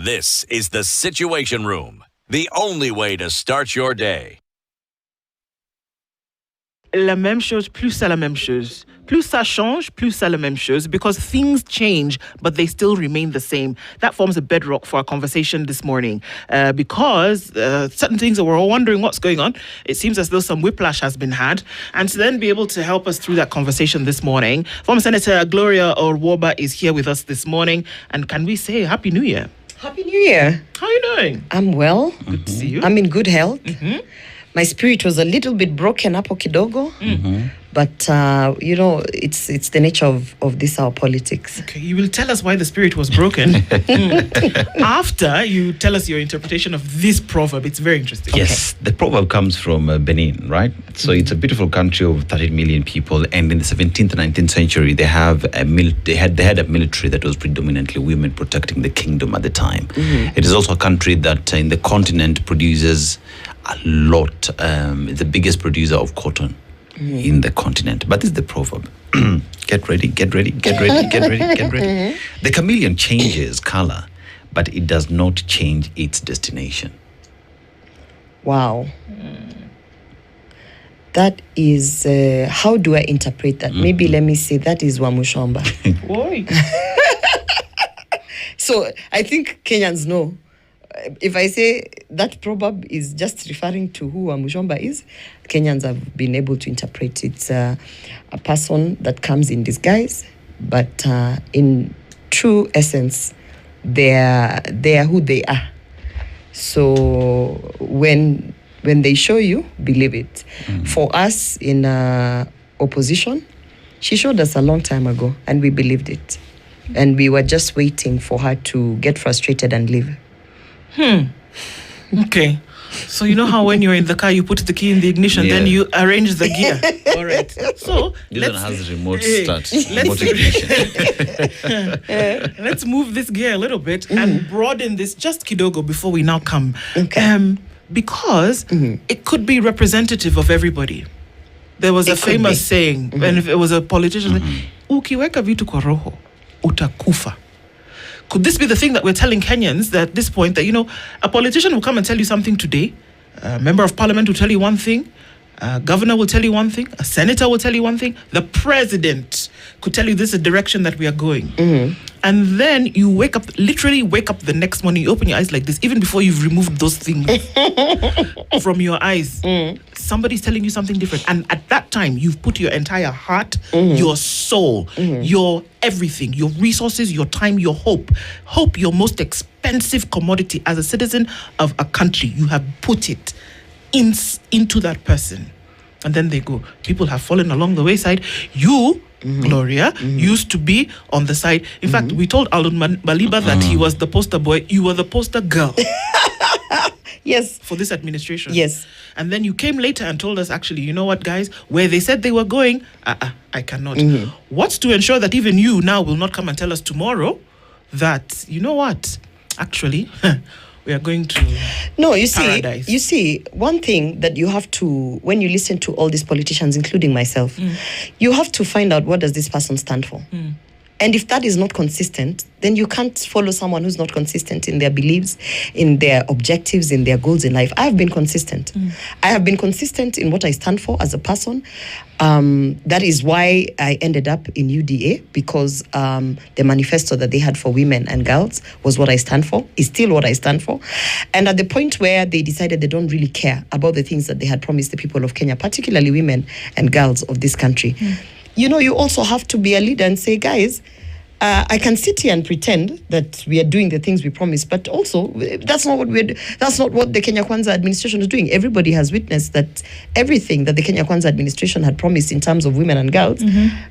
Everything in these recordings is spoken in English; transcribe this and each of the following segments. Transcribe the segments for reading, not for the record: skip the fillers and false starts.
This is the Situation Room, the only way to start your day. La même chose, plus ça la même chose. Plus ça change, plus ça la même chose, because things change, but they still remain the same. That forms a bedrock for our conversation this morning. Because certain things that we're all wondering what's going on, it seems as though some whiplash has been had. And to then be able to help us through that conversation this morning, former Senator Gloria Orwoba is here with us this morning. And can we say Happy New Year? Happy New Year. How are you doing? I'm well. Good to see you. I'm in good health. My spirit was a little bit broken up kidogo. But, it's the nature of this, our politics. Okay, you will tell us why the spirit was broken after you tell us your interpretation of this proverb. It's very interesting. Yes, the proverb comes from Benin, right? So it's a beautiful country of 30 million people, and in the 17th and 19th century, they had a military that was predominantly women protecting the kingdom at the time. It is also a country that in the continent produces a lot, the biggest producer of cotton in the continent. But this is the proverb. Get ready, get ready, get ready, get ready, get ready. The chameleon changes color, but it does not change its destination. Wow. That is, how do I interpret that? Maybe let me say that is Wamushomba. Boy. So I think Kenyans know. If I say that proverb is just referring to who Wamushomba is, Kenyans have been able to interpret it's a person that comes in disguise, but in true essence, they are who they are. So when they show you, believe it. For us in opposition, she showed us a long time ago, and we believed it. And we were just waiting for her to get frustrated and leave. Okay. So you know how when you're in the car, you put the key in the ignition, then you arrange the gear. All right. So This one has remote start. Remote ignition. let's move this gear a little bit and broaden this just kidogo before we now come. Okay. Because it could be representative of everybody. There was a famous saying, and if it was a politician, ukiweka vitu kwa roho, utakufa. Could this be the thing that we're telling Kenyans that at this point that, a politician will come and tell you something today, a member of parliament will tell you one thing, a governor will tell you one thing, a senator will tell you one thing, the president could tell you this is the direction that we are going. And then you literally wake up the next morning, you open your eyes like this, even before you've removed those things from your eyes. Somebody's telling you something different. And at that time, you've put your entire heart, your soul, your everything, your resources, your time, your hope, your most expensive commodity as a citizen of a country. You have put it into that person. And then they go. People have fallen along the wayside. You, Gloria, used to be on the side. In fact, we told Alun Maliba that he was the poster boy. You were the poster girl. Yes. For this administration. Yes. And then you came later and told us, actually, you know what, guys? Where they said they were going, I cannot. What's to ensure that even you now will not come and tell us tomorrow that, you know what, actually, we are going to paradise. You see, one thing that you have to, when you listen to all these politicians, including myself, you have to find out what does this person stand for. And if that is not consistent, then you can't follow someone who's not consistent in their beliefs, in their objectives, in their goals in life. I have been consistent. I have been consistent in what I stand for as a person. That is why I ended up in UDA, because the manifesto that they had for women and girls was what I stand for, is still what I stand for. And at the point where they decided they don't really care about the things that they had promised the people of Kenya, particularly women and girls of this country, you also have to be a leader and say, guys, I can sit here and pretend that we are doing the things we promised, but also that's not what the Kenya Kwanza administration is doing. Everybody has witnessed that everything that the Kenya Kwanza administration had promised in terms of women and girls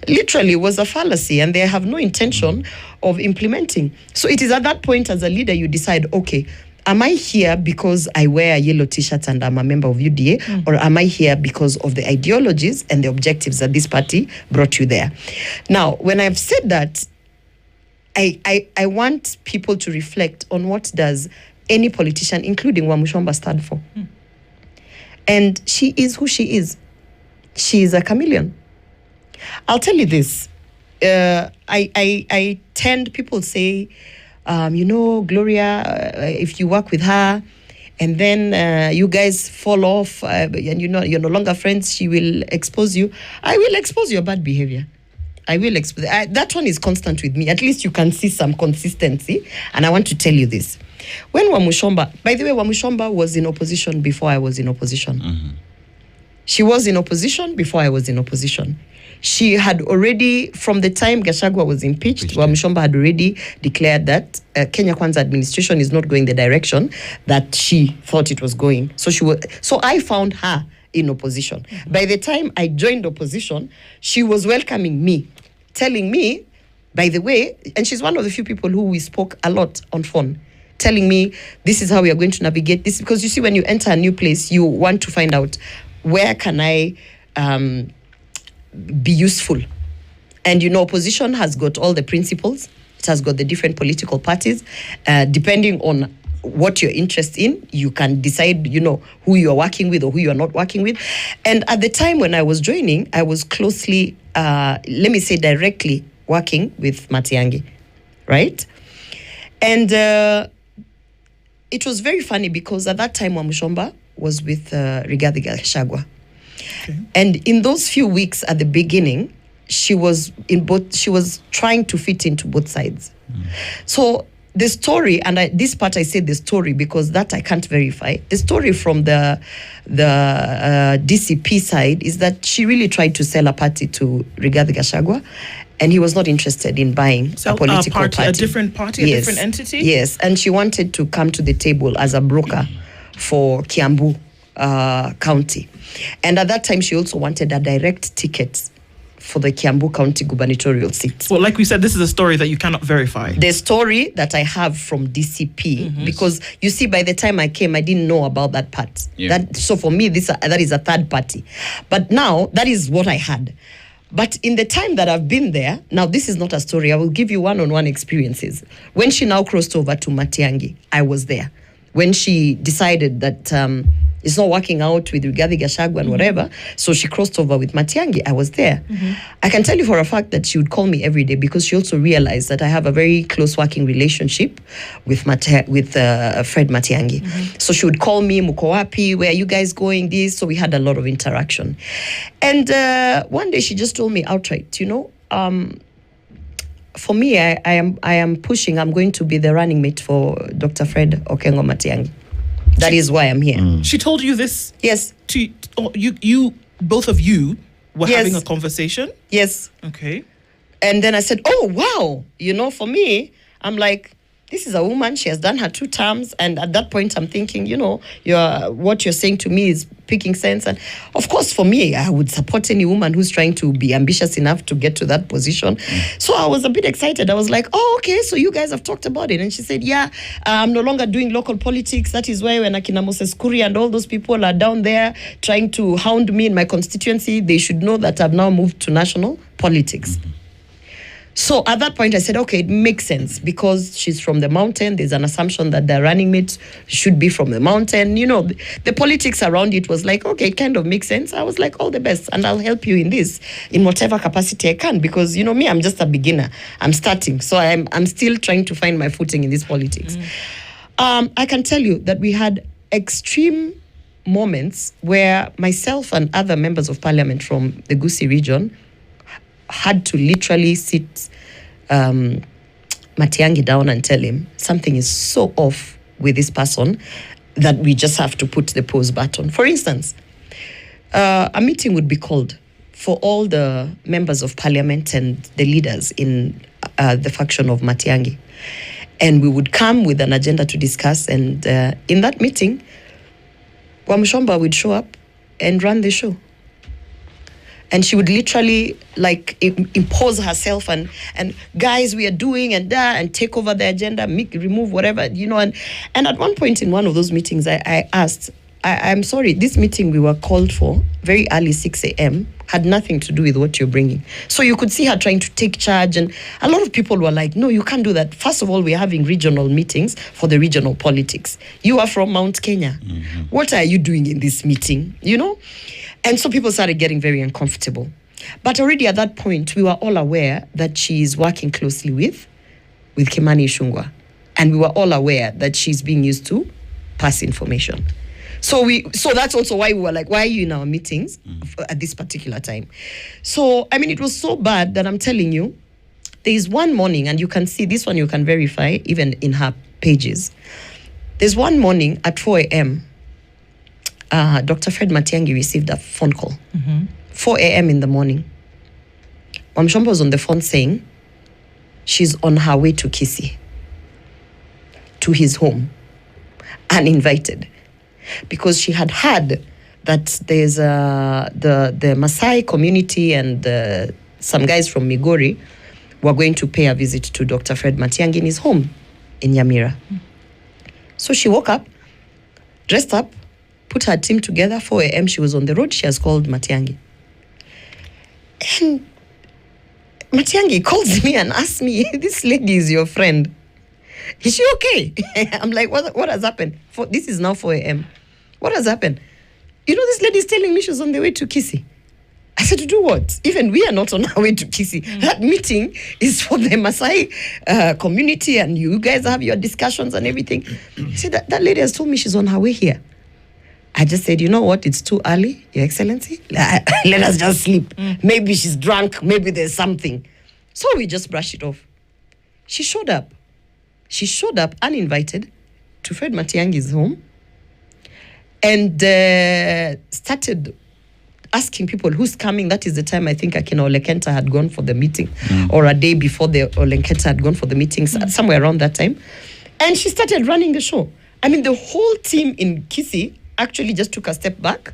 literally was a fallacy, and they have no intention of implementing. So it is at that point as a leader you decide, okay, am I here because I wear a yellow t-shirt and I'm a member of UDA, or am I here because of the ideologies and the objectives that this party brought you there? Now, when I've said that, I want people to reflect on what does any politician, including Wamushomba, stand for. And she is who she is. She is a chameleon. I'll tell you this. People say, Gloria, if you work with her, and then you guys fall off, and you're no longer friends, she will expose you. I will expose your bad behavior. I will expose. That one is constant with me. At least you can see some consistency. And I want to tell you this. When Wamushomba, by the way, Wamushomba was in opposition before I was in opposition. Mm-hmm. She was in opposition before I was in opposition. She had already, from the time Gachagua was impeached, Wamushomba had already declared that Kenya Kwanza administration is not going the direction that she thought it was going. So I found her in opposition. Mm-hmm. By the time I joined opposition, she was welcoming me, telling me, by the way, and she's one of the few people who we spoke a lot on phone, telling me, this is how we are going to navigate this. Because you see, when you enter a new place, you want to find out, where can I be useful? And opposition has got all the principles. It has got the different political parties. Depending on what you're interested in, you can decide, who you're working with or who you're not working with. And at the time when I was joining, I was closely, let me say directly, working with Matiang'i, right? And it was very funny because at that time Wamushomba was with Rigathi Gachagua. Okay. And in those few weeks at the beginning, she was trying to fit into both sides. Mm. So the story, and this part I say the story because that I can't verify. The story from the DCP side is that she really tried to sell a party to Rigathi Gachagua, and he was not interested in buying a political party. A different party, yes. A different entity? Yes, and she wanted to come to the table as a broker for Kiambu County. And at that time, she also wanted a direct ticket for the Kiambu County gubernatorial seat. Well, like we said, this is a story that you cannot verify. The story that I have from DCP, because you see, by the time I came, I didn't know about that part. Yeah. So for me, that is a third party. But now, that is what I had. But in the time that I've been there, now this is not a story, I will give you one-on-one experiences. When she now crossed over to Matiang'i, I was there. When she decided that it's not working out with Rigathi Gachagua and whatever, so she crossed over with Matiang'i, I was there. I can tell you for a fact that she would call me every day because she also realized that I have a very close working relationship with Fred Matiang'i. So she would call me, Muko wapi, where are you guys going, this? So we had a lot of interaction. And one day she just told me outright, for me, I am pushing, I'm going to be the running mate for Dr. Fred Okengo Matiang'i. That is why I'm here. She told you this? Yes. You both of you were having a conversation? Yes. Okay. And then I said, oh, wow. For me, I'm like, this is a woman. She has done her 2 terms. And at that point, I'm thinking, what you're saying to me is picking sense. And of course, for me, I would support any woman who's trying to be ambitious enough to get to that position. So I was a bit excited. I was like, oh, okay, so you guys have talked about it. And she said, yeah, I'm no longer doing local politics. That is why when Akina Moses Kuri and all those people are down there trying to hound me in my constituency, they should know that I've now moved to national politics. So at that point, I said, okay, it makes sense because she's from the mountain. There's an assumption that the running mate should be from the mountain. The politics around it was like, okay, it kind of makes sense. I was like, all the best. And I'll help you in this, in whatever capacity I can. Because, me, I'm just a beginner. I'm starting. So I'm still trying to find my footing in this politics. I can tell you that we had extreme moments where myself and other members of parliament from the Gusii region had to literally sit Matiang'i down and tell him something is so off with this person that we just have to put the pause button. For instance, a meeting would be called for all the members of parliament and the leaders in the faction of Matiang'i. And we would come with an agenda to discuss. And in that meeting, Wamushomba would show up and run the show. And she would literally impose herself and guys, we are doing and take over the agenda, remove whatever, and at one point in one of those meetings, I asked, I'm sorry, this meeting we were called for very early 6 a.m. had nothing to do with what you're bringing. So you could see her trying to take charge, and a lot of people were like, no, you can't do that. First of all, we're having regional meetings for the regional politics. You are from Mount Kenya. What are you doing in this meeting? And so people started getting very uncomfortable. But already at that point, we were all aware that she is working closely with Kimani Ichung'wah. And we were all aware that she's being used to pass information. So that's also why we were like, why are you in our meetings at this particular time? So, I mean, it was so bad that I'm telling you, there is one morning, and you can see this one, you can verify even in her pages. There's one morning at 4 a.m., Dr. Fred Matiang'i received a phone call. 4 a.m. in the morning. Wamshomba was on the phone saying she's on her way to Kisii, to his home, uninvited, because she had heard that there's the Maasai community and some guys from Migori were going to pay a visit to Dr. Fred Matiang'i in his home in Nyamira. So she woke up, dressed up, put her team together. 4 a.m. she was on the road. She has called Matiang'i. And Matiang'i calls me and asks me, this lady is your friend. Is she okay? I'm like, what has happened? This is now 4 a.m. What has happened? You know, this lady is telling me she's on the way to Kisii. I said, to do what? Even we are not on our way to Kisii. That meeting is for the Maasai community, and you guys have your discussions and everything. He said, that lady has told me she's on her way here. I just said, you know what? It's too early, Your Excellency. Let us just sleep. Maybe she's drunk. Maybe there's something. So we just brushed it off. She showed up. She showed up uninvited to Fred Matiang'i's home and started asking people who's coming. That is the time I think Akina Olekenta had gone for the meeting, or a day before the Olekenta had gone for the meeting, somewhere around that time. And she started running the show. I mean, the whole team in Kisii actually just took a step back,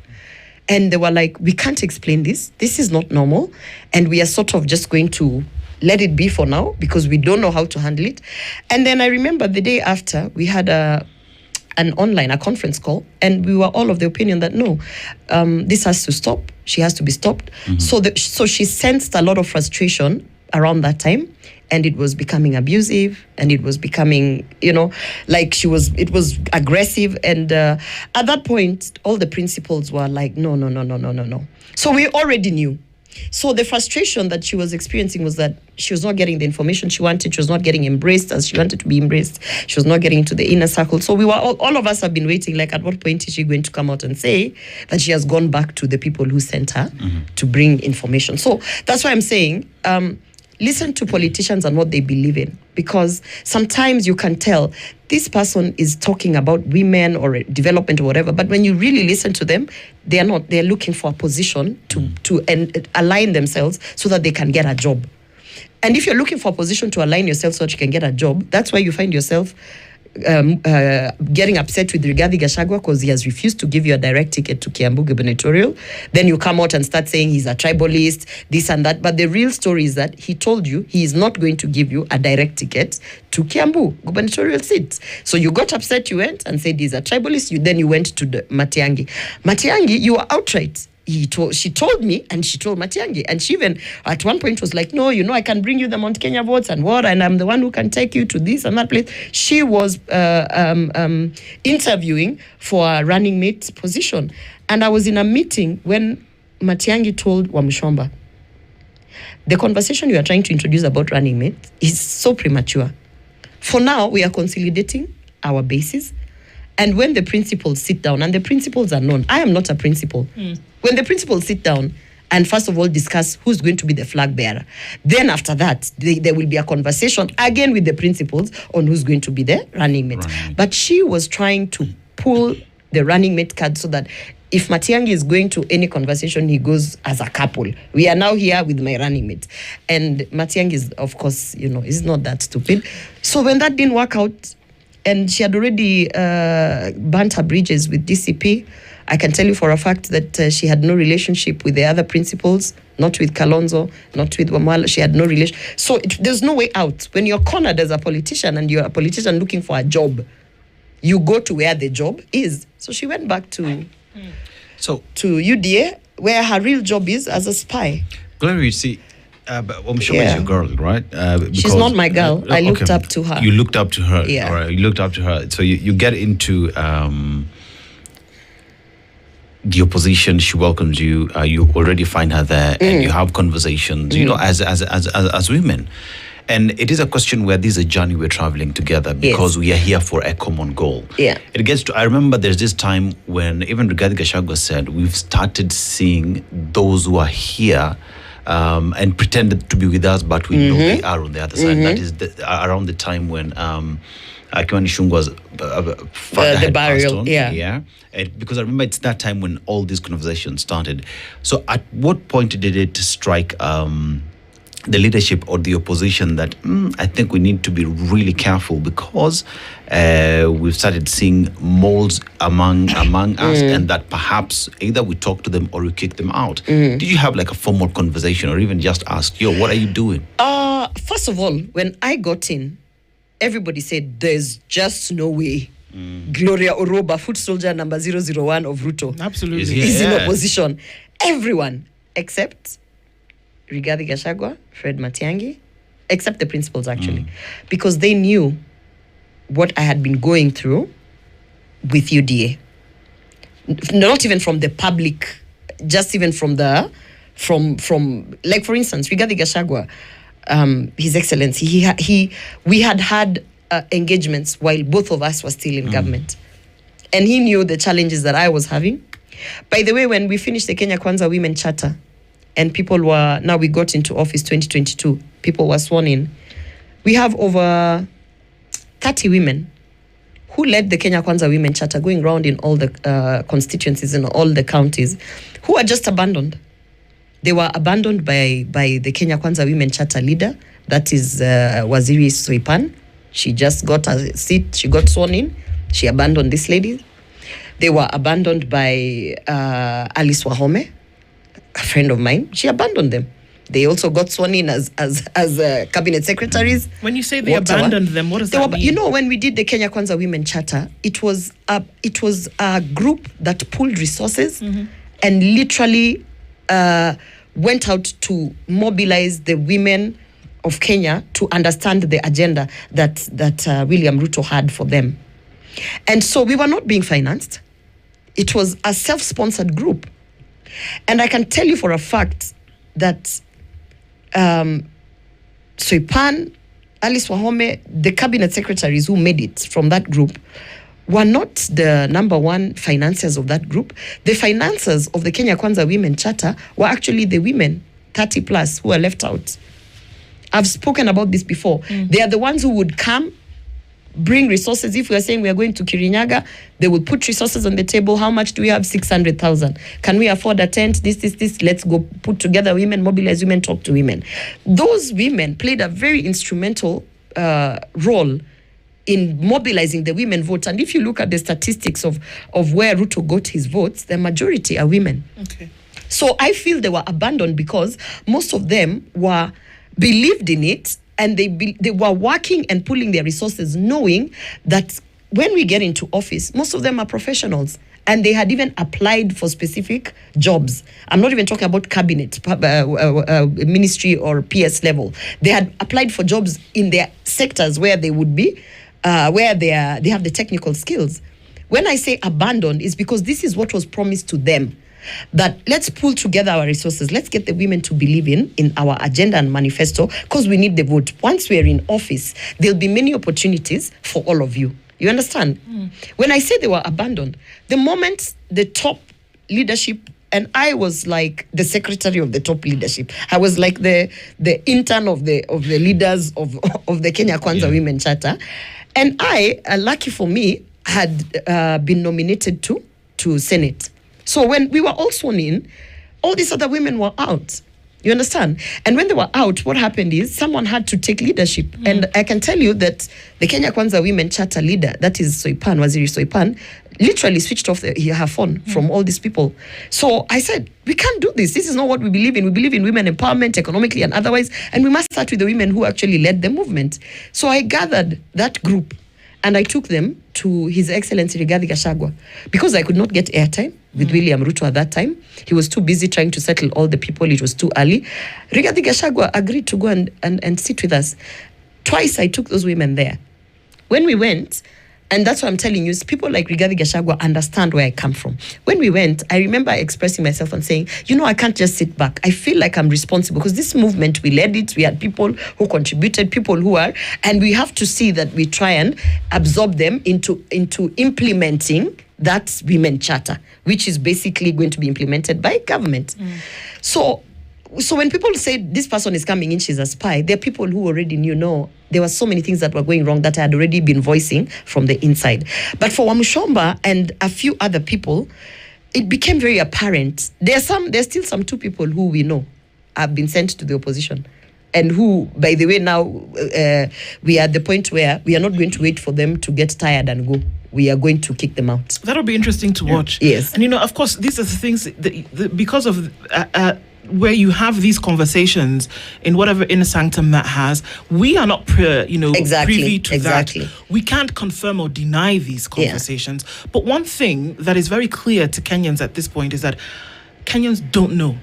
and they were like, we can't explain this. This is not normal. And we are sort of just going to let it be for now because we don't know how to handle it. And then I remember the day after, we had a conference call, and we were all of the opinion that no, this has to stop. She has to be stopped. So she sensed a lot of frustration around that time, and it was becoming abusive, and it was becoming, like it was aggressive. And at that point, all the principals were like, no. So we already knew. So the frustration that she was experiencing was that she was not getting the information she wanted. She was not getting embraced as she wanted to be embraced. She was not getting into the inner circle. So we were all of us have been waiting, like, at what point is she going to come out and say that she has gone back to the people who sent her to bring information? So that's why I'm saying, listen to politicians and what they believe in, because sometimes you can tell this person is talking about women or development or whatever, but when you really listen to them, they're looking for a position to align themselves so that they can get a job. And if you're looking for a position to align yourself so that you can get a job, that's why you find yourself getting upset with Rigathi Gachagua because he has refused to give you a direct ticket to Kiambu gubernatorial. Then you come out and start saying he's a tribalist, this and that. But the real story is that he told you he is not going to give you a direct ticket to Kiambu gubernatorial seat. So you got upset, you went and said he's a tribalist. Then you went to the Matiang'i. Matiang'i, you were outright. She told me, and she told Matiang'i, and she even at one point was like, no, I can bring you the Mount Kenya votes and I'm the one who can take you to this and that place. She was interviewing for a running mate position. And I was in a meeting when Matiang'i told Wamshomba, the conversation you are trying to introduce about running mate is so premature. For now, we are consolidating our bases. And when the principals sit down, and the principals are known, I am not a principal. When the principals sit down and first of all discuss who's going to be the flag bearer, then after that, there will be a conversation again with the principals on who's going to be the running mate. Right. But she was trying to pull the running mate card so that if Matiang'i is going to any conversation, he goes as a couple. We are now here with my running mate. And Matiang'i is, of course, is not that stupid. So when that didn't work out, and she had already burnt her bridges with DCP, I can tell you for a fact that she had no relationship with the other principals, not with Kalonzo, not with Wamala. She had no relation. So there's no way out. When you're cornered as a politician and you're a politician looking for a job, you go to where the job is. So she went back to UDA, where her real job is as a spy. Gloria, you see, but I'm sure it's your girl, right? She's not my girl. I looked up to her. You looked up to her. Yeah. All right. You looked up to her. So you get into the opposition. She welcomes you. You already find her there, and you have conversations. As women, And it is a question where this is a journey we're traveling together because we are here for a common goal. Yeah. It gets to, I remember there's this time when even Rigathi Gachagua said, we've started seeing those who are here and pretended to be with us, but we know they are on the other side. That is around the time when Kimani Ichung'wah's father had burial, passed on. Because I remember it's that time when all these conversations started. So at what point did it strike the leadership or the opposition that I think we need to be really careful because we've started seeing moles among us, and that perhaps either we talk to them or we kick them out? Did you have like a formal conversation or even just ask, yo, what are you doing? First of all, when I got in, everybody said there's just no way Gloria Orwoba, foot soldier number 001 of Ruto, Absolutely. is in opposition. Everyone except Rigathi Gachagua, Fred Matiang'i, except the principals actually, because they knew what I had been going through with UDA. Not even from the public, just even from like for instance, Rigathi Gachagua, His Excellency, we had engagements while both of us were still in government, and he knew the challenges that I was having. By the way, when we finished the Kenya Kwanza Women Charter, and we got into office 2022, people were sworn in. We have over 30 women who led the Kenya Kwanza Women Charter, going around in all the constituencies in all the counties, who are just abandoned. They were abandoned by the Kenya Kwanza Women Charter leader, that is Waziri Soipan. She just got a seat, she got sworn in, she abandoned this lady. They were abandoned by Alice Wahome, a friend of mine. She abandoned them. They also got sworn in as cabinet secretaries. When you say they abandoned them, what does that mean? You know, when we did the Kenya Kwanza Women Charter, it was a group that pulled resources and literally went out to mobilize the women of Kenya to understand the agenda that William Ruto had for them. And so we were not being financed. It was a self-sponsored group. And I can tell you for a fact that Soipan, Alice Wahome, the cabinet secretaries who made it from that group were not the number one financiers of that group. The financiers of the Kenya Kwanza Women Charter were actually the women, 30 plus, who were left out. I've spoken about this before. They are the ones who would come, bring resources. If we are saying we are going to Kirinyaga, they would put resources on the table. How much do we have? 600,000. Can we afford a tent? This. Let's go put together women, mobilize women, talk to women. Those women played a very instrumental role in mobilizing the women vote. And if you look at the statistics of where Ruto got his votes, the majority are women. Okay. So I feel they were abandoned because most of them believed in it, and they were working and pulling their resources, knowing that when we get into office, most of them are professionals, and they had even applied for specific jobs. I'm not even talking about cabinet, ministry or PS level. They had applied for jobs in their sectors where they would be, where they have the technical skills. When I say abandoned, it's because this is what was promised to them. That let's pull together our resources. Let's get the women to believe in our agenda and manifesto, because we need the vote. Once we're in office, there'll be many opportunities for all of you. You understand? When I say they were abandoned, the moment the top leadership, and I was like the secretary of the top leadership, I was like the intern of the leaders of the Kenya Kwanza Women Charter, and I, lucky for me, had been nominated to Senate. So when we were all sworn in, all these other women were out. You understand? And when they were out, what happened is someone had to take leadership. And I can tell you that the Kenya Kwanza Women Charter leader, that is Soipan, Waziri Soipan, literally switched off her phone from all these people. So I said, we can't do this. This is not what we believe in. We believe in women empowerment economically and otherwise. And we must start with the women who actually led the movement. So I gathered that group and I took them to His Excellency Rigathi Gachagua, because I could not get airtime with William Ruto at that time. He was too busy trying to settle all the people. It was too early. Rigathi Gachagua agreed to go and sit with us. Twice I took those women there. When we went, And that's what I'm telling you, is people like Rigathi Gachagua understand where I come from. When we went, I remember expressing myself and saying, I can't just sit back. I feel like I'm responsible because this movement, we led it. We had people who contributed, people who are, and we have to see that we try and absorb them into implementing that women charter, which is basically going to be implemented by government. So when people say this person is coming in, she's a spy, there are people who already knew, no, there were so many things that were going wrong that I had already been voicing from the inside. But for Wamushomba and a few other people, it became very apparent. There's still some 2 people who we know have been sent to the opposition. And who, by the way, now we are at the point where we are not going to wait for them to get tired and go. We are going to kick them out. That'll be interesting to watch. Yes. And, of course, these are the things because of where you have these conversations in whatever inner sanctum that has, we are not privy to that. We can't confirm or deny these conversations. Yeah. But one thing that is very clear to Kenyans at this point is that Kenyans don't know.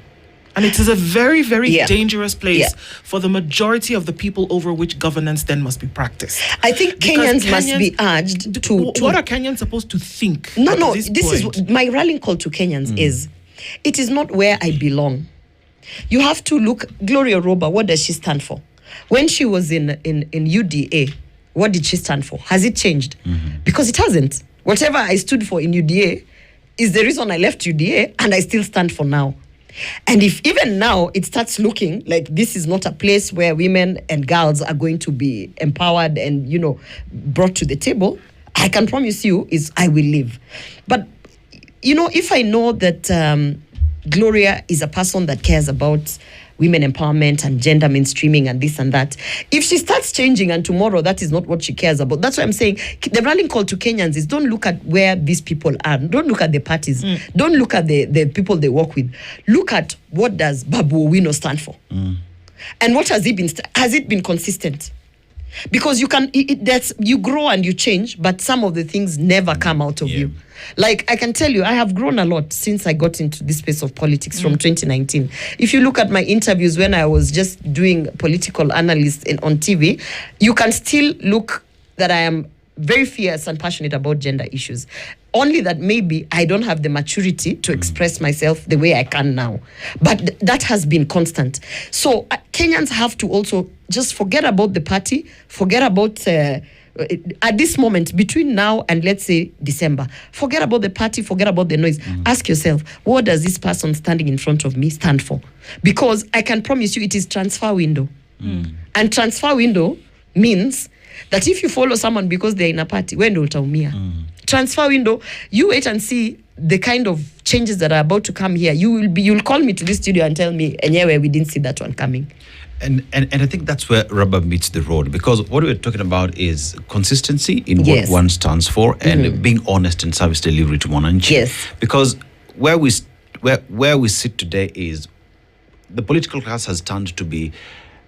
And it is a very, very dangerous place for the majority of the people over which governance then must be practiced. I think Kenyans must be urged to... What are Kenyans supposed to think? No, this is my rallying call to Kenyans is, it is not where I belong. You have to look, Gloria Orwoba, what does she stand for? When she was in UDA, what did she stand for? Has it changed? Because it hasn't. Whatever I stood for in UDA is the reason I left UDA, and I still stand for now. And if even now it starts looking like this is not a place where women and girls are going to be empowered and, brought to the table, I can promise you is I will leave. But, if I know that Gloria is a person that cares about women empowerment and gender mainstreaming and this and that, if she starts changing and tomorrow that is not what she cares about, that's why I'm saying the rallying call to Kenyans is don't look at where these people are. Don't look at the parties. Don't look at the people they work with. Look at what does Babu Owino stand for. And what has it been consistent? Because you grow and you change, but some of the things never come out of you. Like, I can tell you, I have grown a lot since I got into this space of politics from 2019. If you look at my interviews when I was just doing political analyst on TV, you can still look that I am very fierce and passionate about gender issues. Only that maybe I don't have the maturity to express myself the way I can now. But that has been constant. So Kenyans have to also just forget about the party, forget about... at this moment, between now and let's say December, forget about the party, forget about the noise. Ask yourself, what does this person standing in front of me stand for? Because I can promise you it is transfer window. And transfer window means that if you follow someone because they're in a party, wendo utaumia. Transfer window, you wait and see the kind of changes that are about to come here. You'll call me to this studio and tell me, anyway, we didn't see that one coming. And I think that's where rubber meets the road, because what we're talking about is consistency in what one stands for and being honest in service delivery to Mwananchi. Yes. Because where we sit today is the political class has turned to be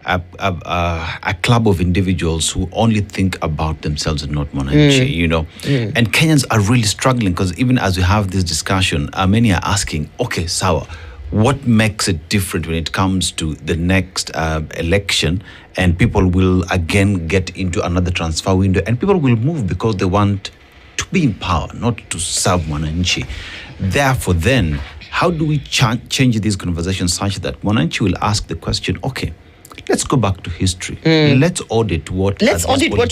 a club of individuals who only think about themselves and not Mwananchi, And Kenyans are really struggling because even as we have this discussion, many are asking, okay, Sawa, what makes it different when it comes to the next election, and people will again get into another transfer window, and people will move because they want to be in power, not to serve Mwananchi. Therefore, then, how do we change these conversations such that Mwananchi will ask the question, okay, let's go back to history. Let's audit what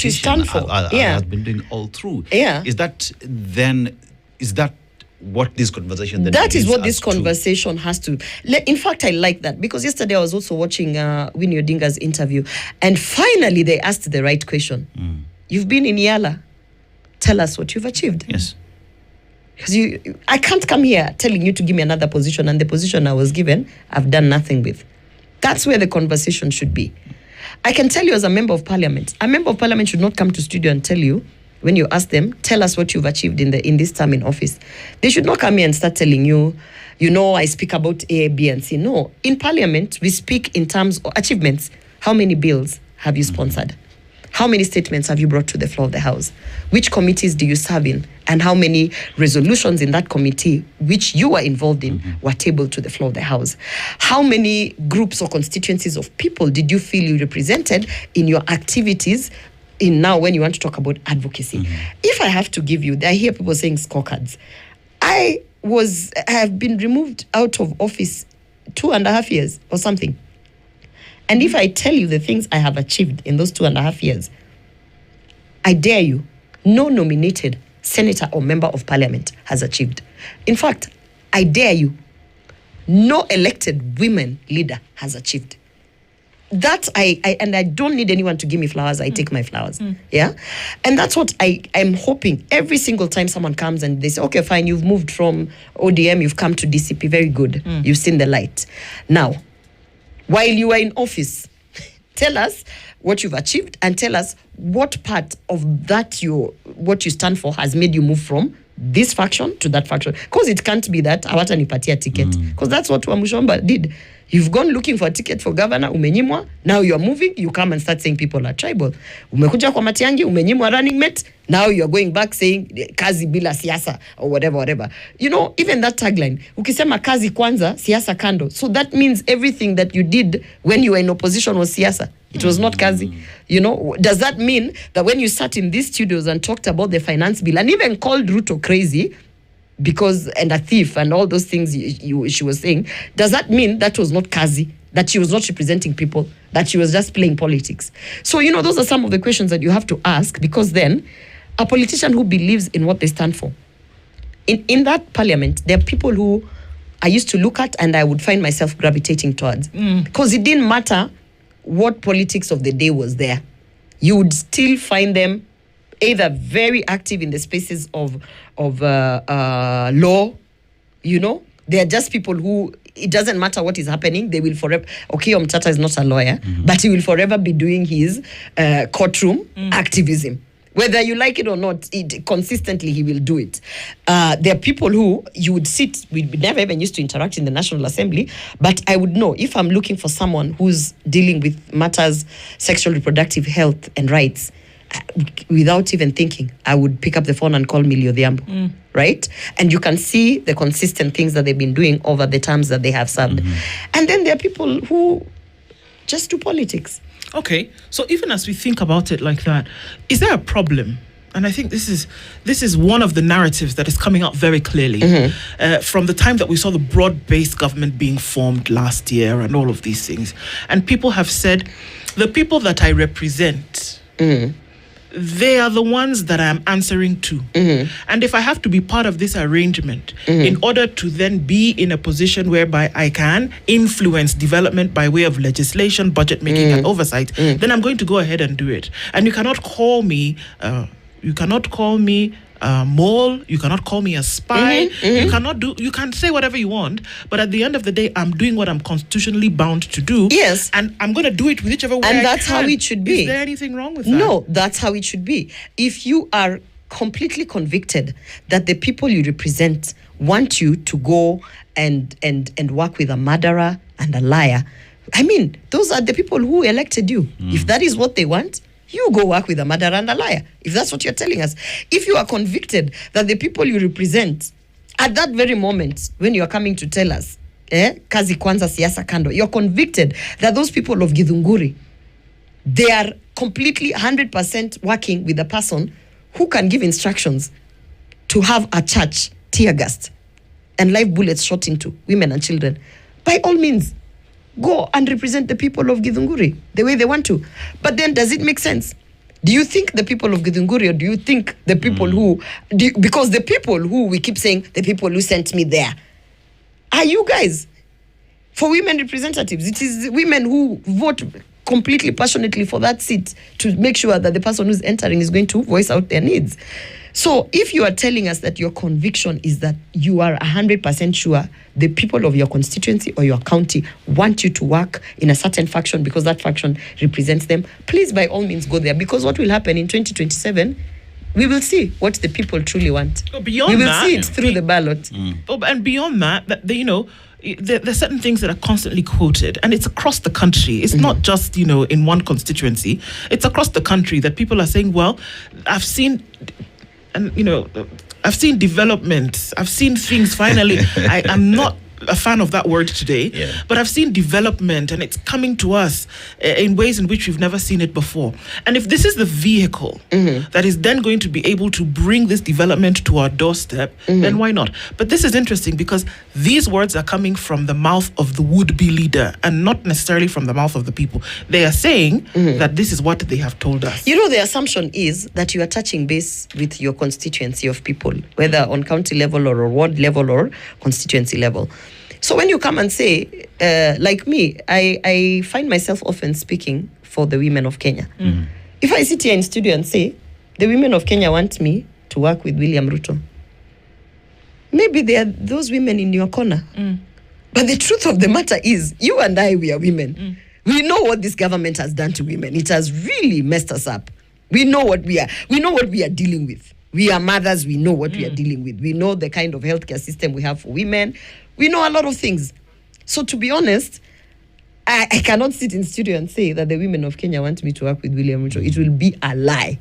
you stand for. Has been doing all through. Yeah. Is that what this conversation then that is what this conversation has to. In fact, I like that because yesterday I was also watching Winnie Odinga's interview, and finally they asked the right question. You've been in Yala. Tell us what you've achieved. Yes. Because I can't come here telling you to give me another position, and the position I was given, I've done nothing with. That's where the conversation should be. I can tell you as a member of parliament should not come to studio and tell you, when you ask them, tell us what you've achieved in this term in office. They should not come here and start telling you, I speak about A, B, and C. No. In parliament, we speak in terms of achievements. How many bills have you sponsored? How many statements have you brought to the floor of the House? Which committees do you serve in? And how many resolutions in that committee, which you were involved in, were tabled to the floor of the House? How many groups or constituencies of people did you feel you represented in your activities in now when you want to talk about advocacy. If I have to give you, I hear people saying scorecards. I have been removed out of office 2.5 years or something. And if I tell you the things I have achieved in those 2.5 years, I dare you, no nominated senator or member of parliament has achieved. In fact, I dare you, no elected women leader has achieved. That I don't need anyone to give me flowers. I take my flowers. Yeah. And that's what I'm hoping every single time someone comes and they say, okay, fine, you've moved from ODM, you've come to DCP. Very good. You've seen the light. Now, while you are in office, tell us what you've achieved and tell us what part of that what you stand for has made you move from this faction to that faction. Because it can't be that hawatanipatia ticket. Because that's what Wamushomba did. You've gone looking for a ticket for governor, umenyimwa. Now you're moving, you come and start saying people are tribal. Umekuja kwa Matiang'i, umenyimwa running mate. Now you're going back saying kazi bila siasa or whatever. You know, even that tagline, ukisema kazi kwanza, siasa kando. So that means everything that you did when you were in opposition was siasa. It was not kazi. You know, does that mean that when you sat in these studios and talked about the finance bill and even called Ruto crazy, and a thief and all those things she was saying, does that mean that was not kazi, that she was not representing people, that she was just playing politics? So, you know, those are some of the questions that you have to ask, because then a politician who believes in what they stand for, in that parliament, there are people who I used to look at and I would find myself gravitating towards, because it didn't matter what politics of the day was there. You would still find them either very active in the spaces of law, you know. They are just people who, it doesn't matter what is happening, they will forever, okay, Omtata is not a lawyer, but he will forever be doing his courtroom activism. Whether you like it or not, consistently he will do it. There are people who you would sit, we never even used to interact in the National Assembly, but I would know if I'm looking for someone who's dealing with matters, sexual reproductive health and rights, without even thinking, I would pick up the phone and call Millie Odhiambo, right? And you can see the consistent things that they've been doing over the terms that they have served. And then there are people who just do politics. Okay, so even as we think about it like that, is there a problem? And I think this is one of the narratives that is coming up very clearly from the time that we saw the broad-based government being formed last year and all of these things. And people have said, the people that I represent, they are the ones that I'm answering to. And if I have to be part of this arrangement in order to then be in a position whereby I can influence development by way of legislation, budget making and oversight, then I'm going to go ahead and do it. And you cannot call me mole, you cannot call me a spy, you can say whatever you want, but at the end of the day, I'm doing what I'm constitutionally bound to do. Yes. And I'm going to do it with whichever way I can. And that's how it should be. Is there anything wrong with that? No, that's how it should be. If you are completely convicted that the people you represent want you to go and work with a murderer and a liar, I mean, those are the people who elected you. If that is what they want, you go work with a murderer and a liar, if that's what you're telling us. If you are convicted that the people you represent, at that very moment, when you are coming to tell us, kazi kwanza siasa kando, you're convicted that those people of Githunguri, they are completely 100% working with a person who can give instructions to have a church tear gassed and live bullets shot into women and children. By all means, go and represent the people of Githunguri the way they want to. But then, does it make sense? Do you think the people of Githunguri, or do you think the people because the people who we keep saying, the people who sent me there, are you guys? For women representatives, it is women who vote completely passionately for that seat to make sure that the person who's entering is going to voice out their needs. So if you are telling us that your conviction is that you are 100% sure the people of your constituency or your county want you to work in a certain faction because that faction represents them, please by all means go there, because what will happen in 2027, we will see what the people truly want. We will see it through the ballot. And beyond that, there's certain things that are constantly quoted, and it's across the country. It's not just, in one constituency. It's across the country that people are saying, well, I've seen development. I've seen things finally. I'm not a fan of that word today, but I've seen development, and it's coming to us in ways in which we've never seen it before. And if this is the vehicle that is then going to be able to bring this development to our doorstep, then why not? But this is interesting because these words are coming from the mouth of the would-be leader and not necessarily from the mouth of the people. They are saying that this is what they have told us. You know, the assumption is that you are touching base with your constituency of people, whether on county level or ward level or constituency level. So when you come and say, like me, I find myself often speaking for the women of Kenya. If I sit here in studio and say, the women of Kenya want me to work with William Ruto, maybe they are those women in your corner. But the truth of the matter is, you and I, we are women. We know what this government has done to women. It has really messed us up. We know what we are. We know what we are dealing with. We are mothers. We know what we are dealing with. We know the kind of healthcare system we have for women. We know a lot of things. So to be honest, I cannot sit in studio and say that the women of Kenya want me to work with William Ruto. It will be a lie.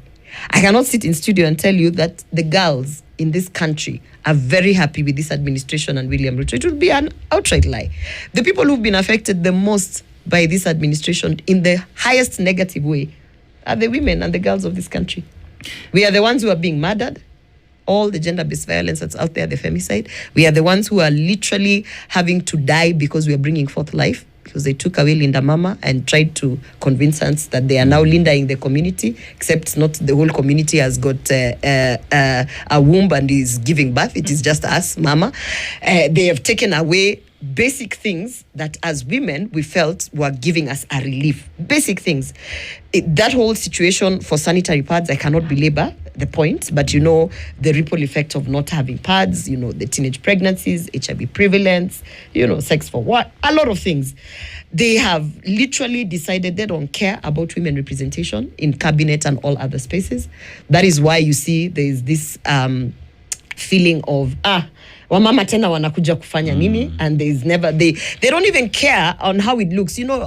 I cannot sit in studio and tell you that the girls in this country are very happy with this administration and William Ruto. It would be an outright lie. The people who've been affected the most by this administration in the highest negative way are the women and the girls of this country. We are the ones who are being murdered. All the gender-based violence that's out there, the femicide. We are the ones who are literally having to die because we are bringing forth life, because they took away Linda Mama and tried to convince us that they are now Linda in the community, except not the whole community has got a womb and is giving birth. It is just us, Mama. They have taken away basic things that as women we felt were giving us a relief. Basic things. That whole situation for sanitary pads, I cannot belabor the point, but you know, the ripple effect of not having pads, you know, the teenage pregnancies, HIV prevalence, you know, sex for what, a lot of things. They have literally decided they don't care about women representation in cabinet and all other spaces. That is why you see there is this feeling of wamama tena wanakuja kufanya nini, and there is never, they don't even care on how it looks. You know,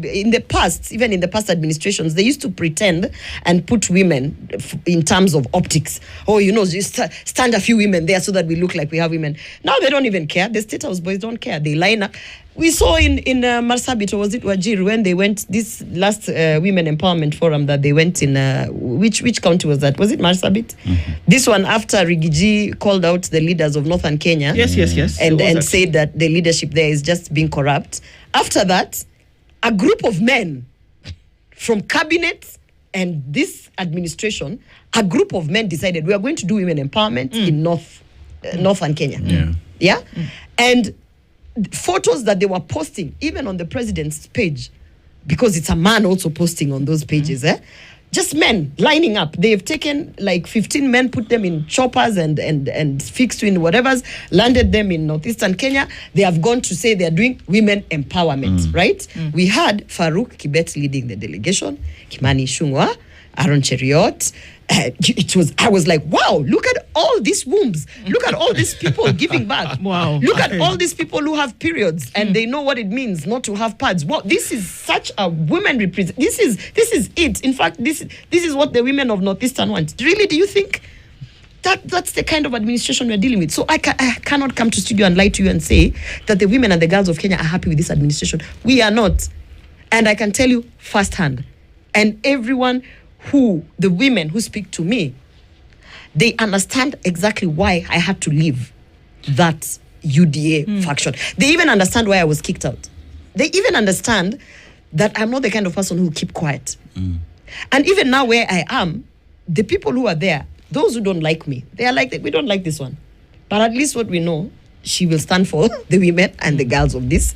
in the past, even in the past administrations, they used to pretend and put women in terms of optics. Oh, you know, just stand a few women there so that we look like we have women. Now they don't even care. The State House boys don't care. They line up. We saw in Marsabit, or was it Wajir, when they went, this last women empowerment forum that they went in, which county was that? Was it Marsabit? This one after Rigiji called out the leaders of Northern Kenya. Yes. And said that the leadership there is just being corrupt. After that, a group of men from cabinet and this administration, a group of men decided we are going to do women empowerment in Northern Kenya. Yeah? And photos that they were posting, even on the president's page, because it's a man also posting on those pages, just men lining up. They've taken like 15 men, put them in choppers and fixed in whatever's, landed them in northeastern Kenya. They have gone to say they're doing women empowerment, right? We had Farouk Kibet leading the delegation, Kimani Ichung'wah, Aaron Cheriot. I was like, wow, look at all these wombs. Look at all these people giving birth. Wow. Look at all these people who have periods and they know what it means not to have pads. Wow, this is such a women represent. This is it. In fact, this is what the women of Northeastern want. Really, do you think that's the kind of administration we're dealing with? So I cannot come to studio and lie to you and say that the women and the girls of Kenya are happy with this administration. We are not. And I can tell you firsthand. And everyone the women who speak to me, they understand exactly why I had to leave that UDA faction. They even understand why I was kicked out. They even understand that I'm not the kind of person who keep quiet. And even now where I am, the people who are there, those who don't like me, they are like, we don't like this one. But at least what we know, she will stand for the women and the girls of this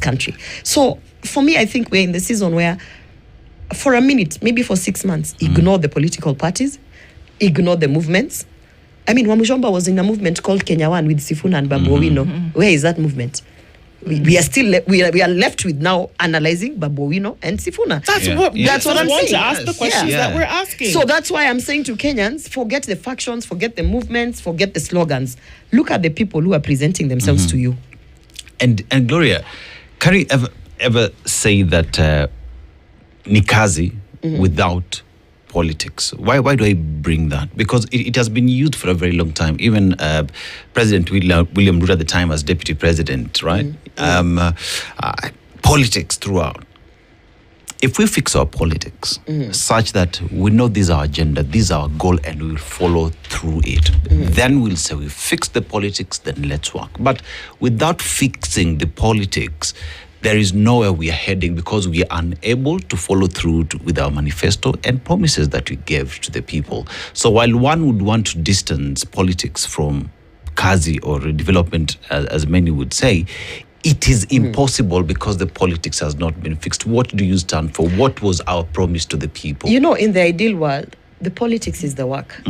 country. So for me, I think we're in the season where for a minute, maybe for 6 months, ignore the political parties, ignore the movements. I mean, Wamujomba was in a movement called Kenya One with Sifuna and Babu Owino. Where is that movement? We are still we are left with now analyzing Babu Owino and Sifuna. That's what I'm saying. To ask the questions that we're asking. So that's why I'm saying to Kenyans, forget the factions, forget the movements, forget the slogans. Look at the people who are presenting themselves to you. And Gloria, can you ever say that Nikazi without politics. Why do I bring that? Because it has been used for a very long time. Even President William Ruto at the time as deputy president, right? Politics throughout. If we fix our politics such that we know this is our agenda, this is our goal, and we will follow through it, then we'll say we fixed the politics, then let's work. But without fixing the politics, there is nowhere we are heading because we are unable to follow through with our manifesto and promises that we gave to the people. So while one would want to distance politics from kazi or development, as many would say, it is impossible because the politics has not been fixed. What do you stand for? What was our promise to the people? You know, in the ideal world, the politics is the work.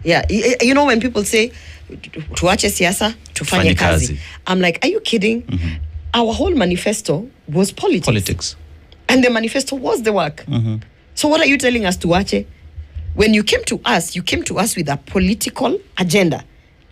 Yeah, you know, when people say, tuache siasa, tufanye kazi. I'm like, are you kidding? Our whole manifesto was politics. And the manifesto was the work. So what are you telling us, tuache? When you came to us with a political agenda,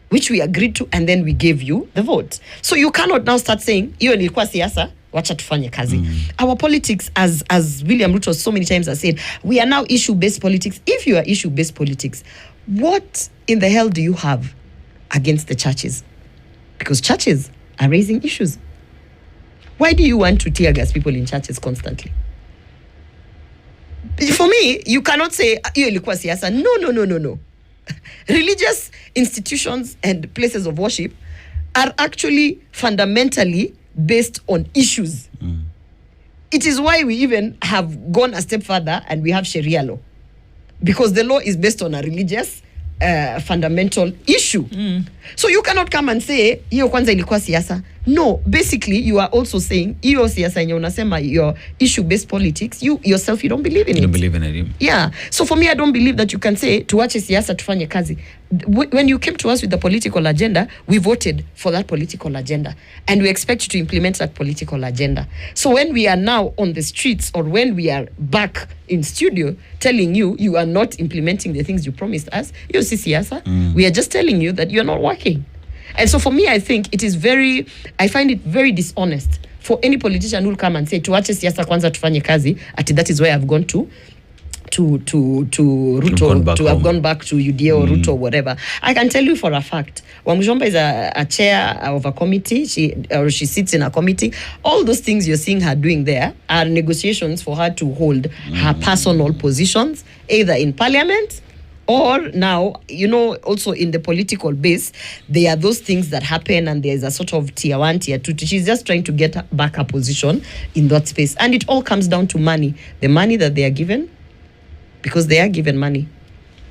which we agreed to, and then we gave you the vote. So you cannot now start saying, hiyo ilikuwa siasa, wacha tufanye kazi. Our politics, as William Ruto so many times has said, we are now issue-based politics. If you are issue-based politics, what in the hell do you have against the churches? Because churches are raising issues. Why do you want to tear gas people in churches constantly? For me, you cannot say, hiyo ilikuwa siasa. No. Religious institutions and places of worship are actually fundamentally based on issues. It is why we even have gone a step further and we have Sharia law. Because the law is based on a religious fundamental issue. So you cannot come and say, hiyo kwanza ilikuwa siasa. No, basically you are also saying, hiyo siasa yenye unasema, your issue-based politics, you yourself, you don't believe in it. You don't believe in it. Yeah. So for me, I don't believe that you can say, tuache siasa, tufanye kazi. When you came to us with the political agenda, we voted for that political agenda. And we expect you to implement that political agenda. So when we are now on the streets, or when we are back in studio telling you, you are not implementing the things you promised us, you see siasa, we are just telling you that you're not working. And so for me, I find it very dishonest for any politician who will come and say, tuache siasa kwanza tufanye kazi, that is where I've gone to Ruto, to have gone back to UDA or Ruto or whatever. I can tell you for a fact, Wamshomba is a chair of a committee, she sits in a committee. All those things you're seeing her doing there are negotiations for her to hold her personal positions, either in parliament, or now, you know, also in the political base, there are those things that happen and there's a sort of tier 1, tier 2. She's just trying to get back her position in that space. And it all comes down to money. The money that they are given, because they are given money.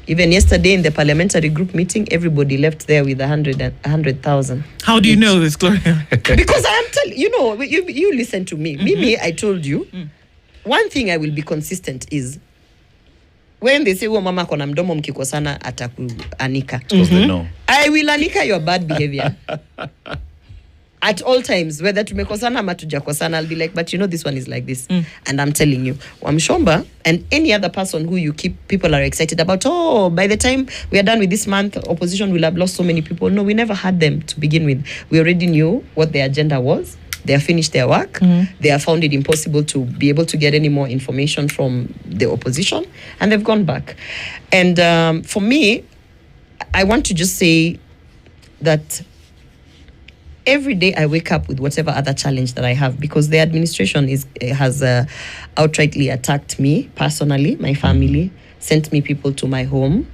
Even yesterday in the parliamentary group meeting, everybody left there with 100,000. How do you know this, Gloria? Because I am telling you, know, you listen to me. Mimi, I told you, one thing I will be consistent is, when they say, oh, mama kona mdomo mkikosana atakuanika. I will anika your bad behavior. At all times, whether tumekosana ama tujakosana, I'll be like, but you know, this one is like this. And I'm telling you, Wamshomba and any other person who people are excited about, oh, by the time we are done with this month, opposition will have lost so many people. No, we never had them to begin with. We already knew what their agenda was. They have finished their work. They have found it impossible to be able to get any more information from the opposition, and they've gone back. And for me, I want to just say that every day I wake up with whatever other challenge that I have, because the administration has outrightly attacked me personally, my family, sent me people to my home.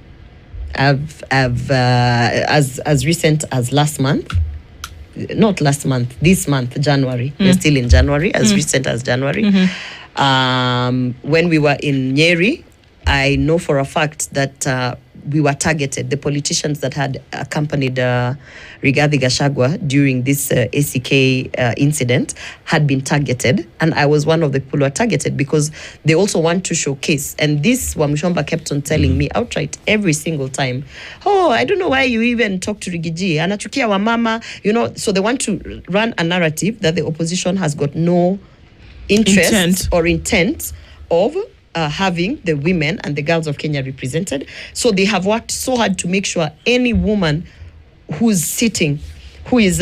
I've as recent as this month, January. We're still in January, as recent as January. When we were in Nyeri, I know for a fact that we were targeted. The politicians that had accompanied Rigathi Gachagua during this ACK incident had been targeted, and I was one of the people who were targeted because they also want to showcase. And this Wamshomba kept on telling me outright every single time, oh, I don't know why you even talk to Rigiji, anachukia wa mama, you know. So they want to run a narrative that the opposition has got no interest or intent of having the women and the girls of Kenya represented. So they have worked so hard to make sure any woman who's sitting, who is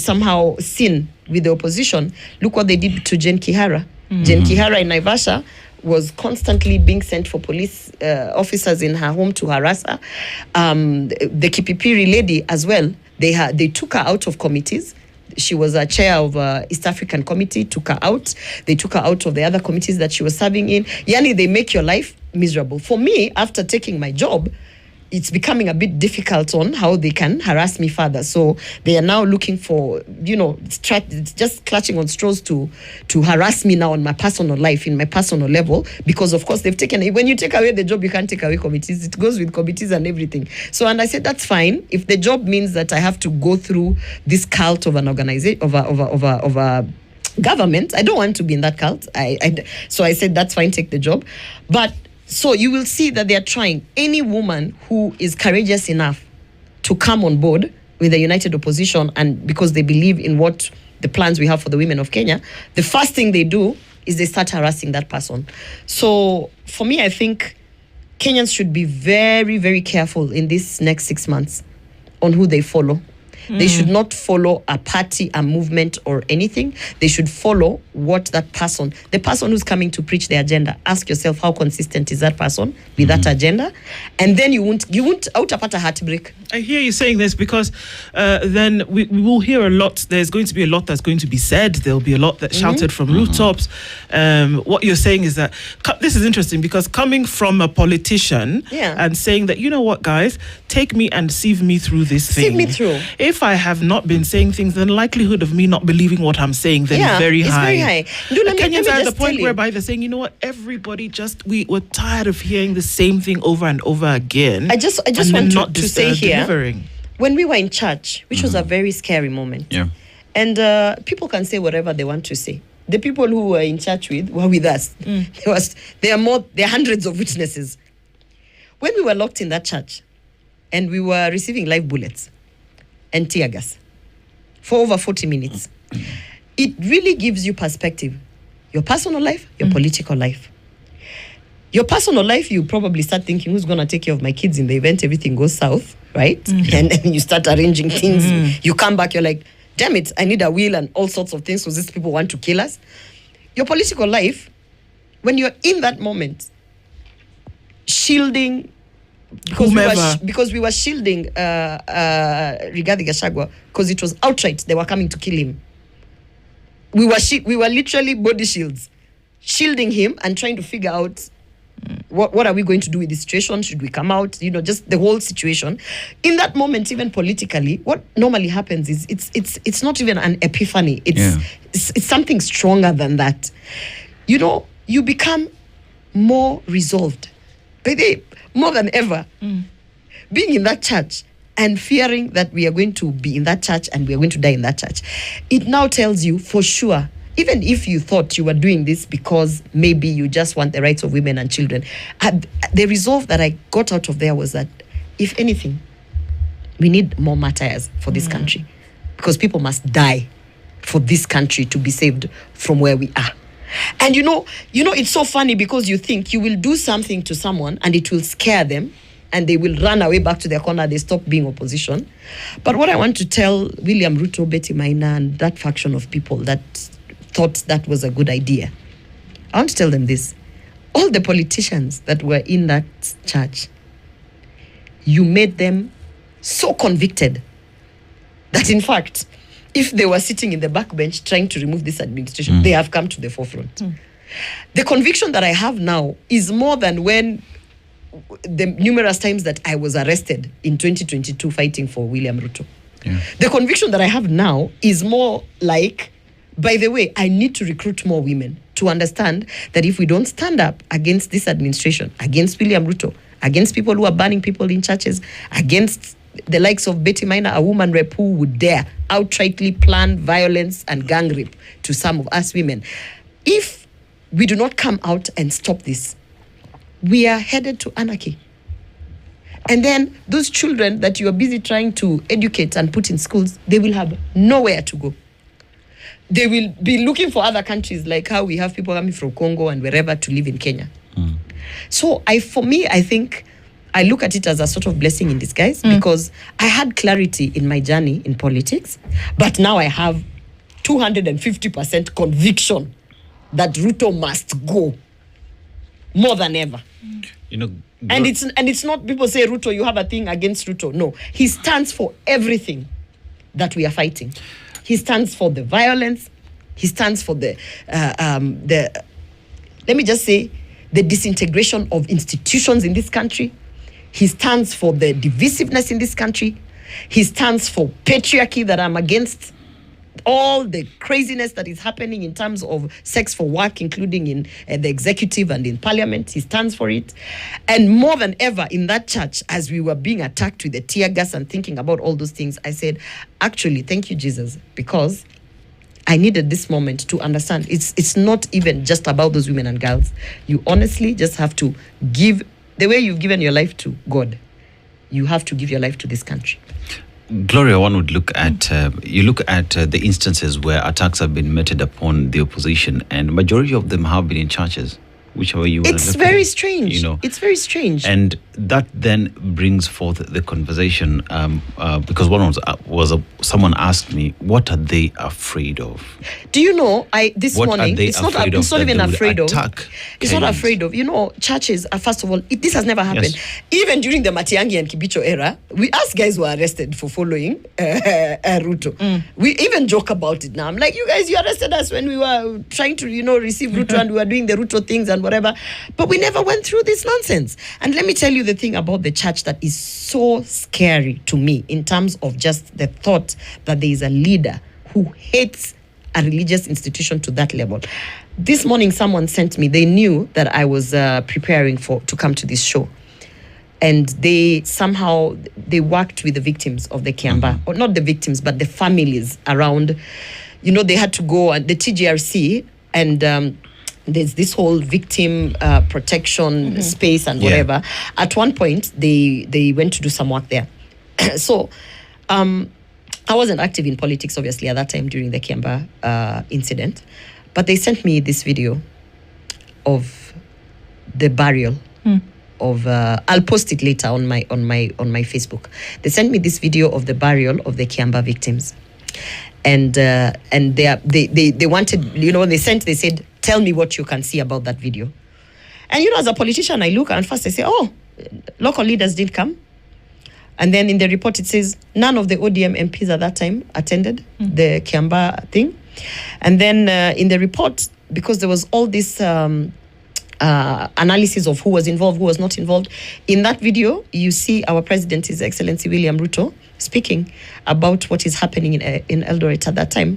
somehow seen with the opposition, look what they did to Jen Kihara. Jen Kihara in Naivasha was constantly being sent for police officers in her home to harass her. The Kipipiri lady as well, they took her out of committees. She was a chair of East African Committee, took her out. They took her out of the other committees that she was serving in. Yani, they make your life miserable. For me, after taking my job, it's becoming a bit difficult on how they can harass me further. So they are now looking for, just clutching on straws to harass me now on my personal life, in my personal level, because of course they've taken, when you take away the job, you can't take away committees. It goes with committees and everything. So, and I said, that's fine. If the job means that I have to go through this cult of an organization, of a government, I don't want to be in that cult. So I said, that's fine, take the job. But so you will see that they are trying. Any woman who is courageous enough to come on board with the United Opposition, and because they believe in what the plans we have for the women of Kenya, the first thing they do is they start harassing that person. So for me, I think Kenyans should be very, very careful in this next 6 months on who they follow. They should not follow a party, a movement, or anything. They should follow what that person, the person who's coming to preach the agenda. Ask yourself, how consistent is that person with that agenda? And then you won't outapata heartbreak. I hear you saying this because then we will hear a lot. There's going to be a lot that's going to be said. There'll be a lot that's shouted from rooftops. What you're saying is that this is interesting because coming from a politician and saying that, you know what, guys, take me and sieve me through this thing. Sieve me through. If I have not been saying things, then the likelihood of me not believing what I'm saying then is very high. It's very high. Kenyans are at the point whereby they're saying, you know what, everybody we're tired of hearing the same thing over and over again. I just want to say here, delivering. When we were in church, which was a very scary moment, and people can say whatever they want to say. The people who were in church were with us. There are hundreds of witnesses. When we were locked in that church, and we were receiving live bullets and tear gas for over 40 minutes, it really gives you perspective. Your personal life, your political life. Your personal life, you probably start thinking, who's going to take care of my kids in the event everything goes south, right? And then you start arranging things. You come back, you're like, damn it, I need a will and all sorts of things because these people want to kill us. Your political life, when you're in that moment, shielding, because we were shielding Rigathi Gachagua because it was outright they were coming to kill him. We were literally body shields, shielding him and trying to figure out what are we going to do with this situation? Should we come out? Just the whole situation. In that moment, even politically, what normally happens is it's not even an epiphany. It's something stronger than that. You become more resolved. More than ever, being in that church and fearing that we are going to be in that church and we are going to die in that church, it now tells you for sure, even if you thought you were doing this because maybe you just want the rights of women and children, the resolve that I got out of there was that, if anything, we need more martyrs for this country, because people must die for this country to be saved from where we are. And it's so funny because you think you will do something to someone and it will scare them and they will run away back to their corner, they stop being opposition. But what I want to tell William Ruto, Betty Maina, and that faction of people that thought that was a good idea, I want to tell them this. All the politicians that were in that church, you made them so convicted that in fact, if they were sitting in the backbench trying to remove this administration, they have come to the forefront. The conviction that I have now is more than when the numerous times that I was arrested in 2022 fighting for William Ruto. The conviction that I have now is more like, by the way, I need to recruit more women to understand that if we don't stand up against this administration, against William Ruto, against people who are burning people in churches, against the likes of Betty Maina, a woman rep who would dare outrightly plan violence and gang rape to some of us women. If we do not come out and stop this, we are headed to anarchy. And then those children that you are busy trying to educate and put in schools, they will have nowhere to go. They will be looking for other countries, like how we have people coming from Congo and wherever to live in Kenya. So I think I look at it as a sort of blessing in disguise because I had clarity in my journey in politics, but now I have 250% conviction that Ruto must go. more than ever. You know, And it's not, people say, Ruto, you have a thing against Ruto. No, he stands for everything that we are fighting. He stands for the violence. He stands for the let me just say, the disintegration of institutions in this country. He stands for the divisiveness in this country. He stands for patriarchy, that I'm against all the craziness that is happening in terms of sex for work, including in the executive and in parliament. He stands for it. And more than ever in that church, as we were being attacked with the tear gas and thinking about all those things, I said, actually, thank you, Jesus, because I needed this moment to understand it's not even just about those women and girls. You honestly just have to give, the way you've given your life to God, you have to give your life to this country. Gloria, one would look at you look at the instances where attacks have been meted upon the opposition, and majority of them have been in churches. Whichever you want to It's look very at, strange. you know. It's very strange. And that then brings forth the conversation because someone asked me, what are they afraid of? Do you know, this What morning, are they it's not afraid of even that they afraid would of. attack It's not Kenyans? afraid of. You know, churches are, first of all, this has never happened. Yes. Even during the Matiang'i and Kibicho era, us guys were arrested for following Ruto. We even joke about it now. I'm like, you guys, you arrested us when we were trying to, receive Ruto and we were doing the Ruto things and whatever. But we never went through this nonsense. And let me tell you the thing about the church that is so scary to me in terms of just the thought that there is a leader who hates a religious institution to that level. This morning, someone sent me, they knew that I was preparing to come to this show. And they worked with the victims of the Kiamba, or not the victims, but the families around. They had to go at the TGRC and there's this whole victim protection space and whatever. At one point, they went to do some work there. So I wasn't active in politics, obviously, at that time during the Kiamba incident. But they sent me this video of the burial of. I'll post it later on my Facebook. They sent me this video of the burial of the Kiamba victims, and they wanted, when they said, tell me what you can see about that video. And as a politician, I look and first I say, oh, local leaders didn't come. And then in the report it says none of the ODM MPs at that time attended the Kiamba thing. And then in the report, because there was all this analysis of who was involved, who was not involved, in that video you see our president, His Excellency William Ruto, speaking about what is happening in Eldoret at that time.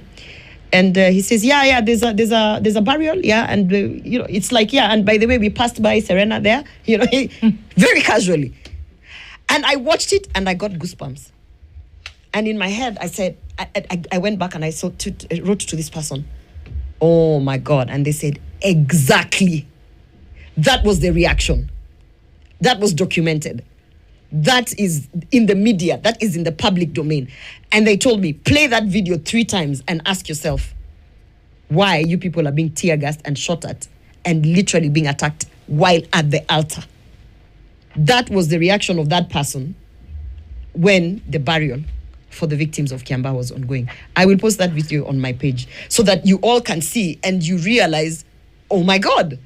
And he says, there's a burial, and it's like, and by the way, we passed by Serena there, very casually. And I watched it and I got goosebumps. And in my head, I said, I went back and I wrote to this person, oh my God. And they said, exactly. That was the reaction. That was documented. That is in the media. That is in the public domain. And they told me, play that video 3 times and ask yourself why you people are being tear gassed and shot at and literally being attacked while at the altar. That was the reaction of that person when the burial for the victims of Kiamba was ongoing. I will post that video on my page so that you all can see and you realize, oh my God,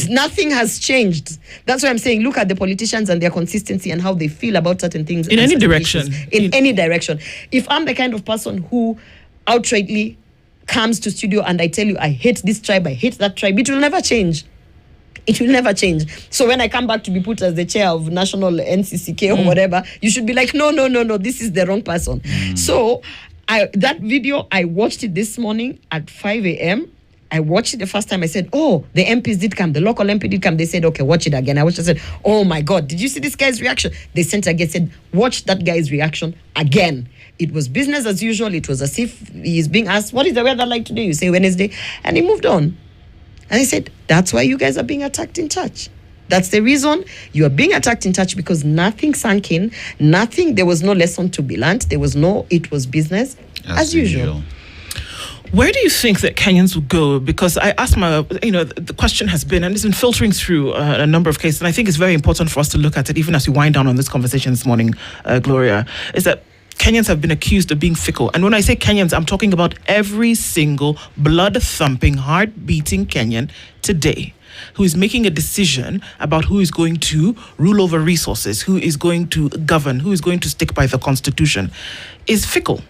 nothing has changed. That's why I'm saying, look at the politicians and their consistency and how they feel about certain things. In any direction. In any direction. If I'm the kind of person who outrightly comes to studio and I tell you, I hate this tribe, I hate that tribe, it will never change. It will never change. So when I come back to be put as the chair of national NCCK or whatever, you should be like, no, this is the wrong person. So that video, I watched it this morning at 5 a.m. I watched it the first time. I said, oh, the MPs did come. The local MP did come. They said, okay, watch it again. I watched it. I said, oh my God, did you see this guy's reaction? They sent it again, said, watch that guy's reaction again. It was business as usual. It was as if he's being asked, what is the weather like today? You say Wednesday. And he moved on. And I said, that's why you guys are being attacked in church. That's the reason you are being attacked in church, because nothing sank in, there was no lesson to be learned. It was business as usual. Where do you think that Kenyans will go? Because I asked the question has been, and it's been filtering through a number of cases, and I think it's very important for us to look at it, even as we wind down on this conversation this morning, Gloria, is that Kenyans have been accused of being fickle. And when I say Kenyans, I'm talking about every single blood-thumping, heart-beating Kenyan today. who is making a decision about who is going to rule over resources, who is going to govern, who is going to stick by the constitution, is fickle.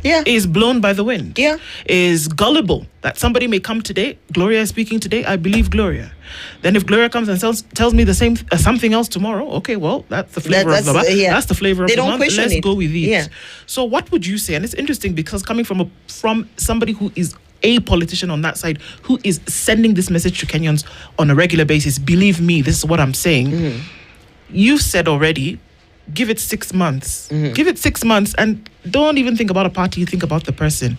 Yeah. Is blown by the wind. Yeah. Is gullible. That somebody may come today, Gloria is speaking today, I believe Gloria. Then if Gloria comes and tells me the same something else tomorrow, okay, well, that's the flavor of the month. That's the flavor of the month. Let's go with it. Yeah. So what would you say? And it's interesting because coming from somebody who is a politician on that side, who is sending this message to Kenyans on a regular basis, believe me, this is what I'm saying. You've said already, give it 6 months. Give it 6 months and don't even think about a party, think about the person.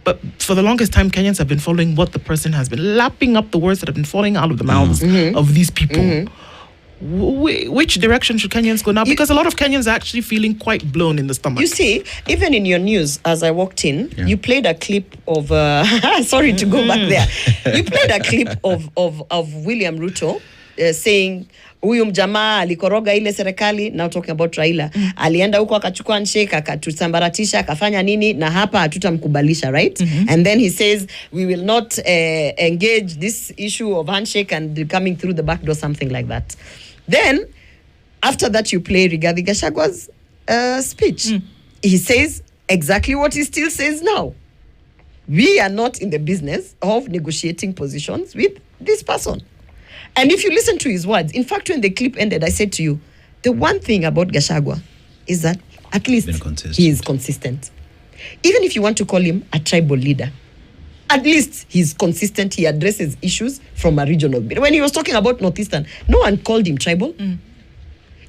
But for the longest time, Kenyans have been following what the person has been, lapping up the words that have been falling out of the mouths of these people. Which direction should Kenyans go now? Because a lot of Kenyans are actually feeling quite blown in the stomach. You see, even in your news, as I walked in, you played a clip of, sorry to go back there. You played a clip of William Ruto saying, huyu mjamaa alikoroga ile serikali, now talking about Raila, alienda huko akachukua handshake, akatusambaratisha, akafanya nini, na hapa hatutamkubalisha, right? And then he says, we will not engage this issue of handshake and coming through the back door, something like that. Then, after that you play Rigathi Gachagwa's speech. He says exactly what he still says now. We are not in the business of negotiating positions with this person. And if you listen to his words, in fact, when the clip ended, I said to you, the one thing about Gachagua is that at least he is consistent. Even if you want to call him a tribal leader, at least he's consistent. He addresses issues from a regional bit. When he was talking about Northeastern, no one called him tribal.